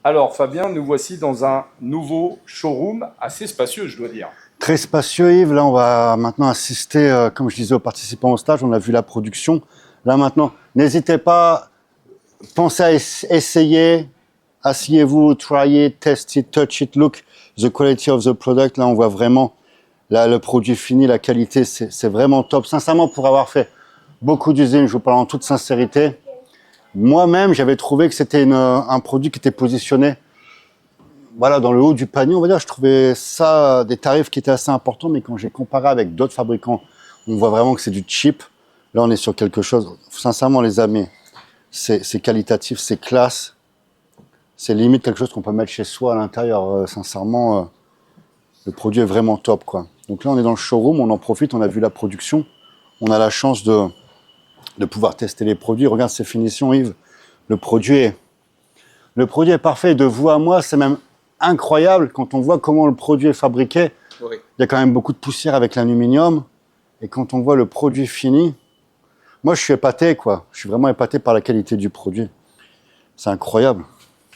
Alors Fabien, nous voici dans un nouveau showroom assez spacieux, je dois dire. Très spacieux, Yves. Là, on va maintenant assister, comme je disais aux participants au stage, on a vu la production. Là, maintenant, n'hésitez pas, pensez à essayer, asseyez-vous, try it, test it, touch it, look, the quality of the product. Là, on voit vraiment là, le produit fini, la qualité, c'est vraiment top. Sincèrement, pour avoir fait beaucoup d'usines, je vous parle en toute sincérité, moi-même, j'avais trouvé que c'était un produit qui était positionné voilà, dans le haut du panier, on va dire. Je trouvais ça des tarifs qui étaient assez importants, mais quand j'ai comparé avec d'autres fabricants, on voit vraiment que c'est du cheap. Là, on est sur quelque chose, sincèrement, les amis, c'est qualitatif, c'est classe, c'est limite quelque chose qu'on peut mettre chez soi à l'intérieur. Sincèrement, le produit est vraiment top, quoi. Donc là, on est dans le showroom, on en profite, on a vu la production, on a la chance de pouvoir tester les produits. Regarde ces finitions, Yves. Le produit est parfait. De vous à moi, c'est même incroyable quand on voit comment le produit est fabriqué. Oui. Il y a quand même beaucoup de poussière avec l'aluminium. Et quand on voit le produit fini, moi, je suis épaté, quoi. Je suis vraiment épaté par la qualité du produit. C'est incroyable.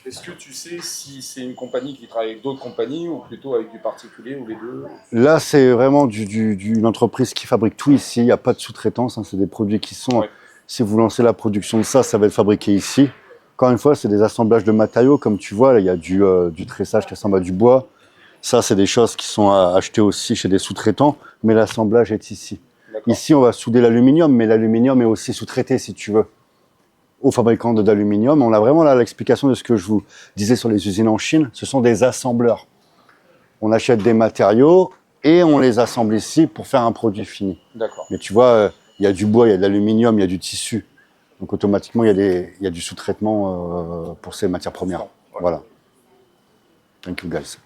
Est-ce que tu sais si c'est une compagnie qui travaille avec d'autres compagnies ou plutôt avec du particulier ou les deux? Là, c'est vraiment une entreprise qui fabrique tout ici. Il n'y a pas de sous-traitance. C'est des produits qui sont... Ouais. Si vous lancez la production de ça, ça va être fabriqué ici. Encore une fois, c'est des assemblages de matériaux. Comme tu vois, là, il y a du tressage qui ressemble à du bois. Ça, c'est des choses qui sont achetées aussi chez des sous-traitants. Mais l'assemblage est ici. Ici, on va souder l'aluminium, mais l'aluminium est aussi sous-traité, si tu veux, aux fabricants d'aluminium. On a vraiment là l'explication de ce que je vous disais sur les usines en Chine. Ce sont des assembleurs. On achète des matériaux et on les assemble ici pour faire un produit fini. D'accord. Mais tu vois, il y a du bois, il y a de l'aluminium, il y a du tissu. Donc automatiquement, il y a du sous-traitement pour ces matières premières. Ouais. Voilà. Thank you guys.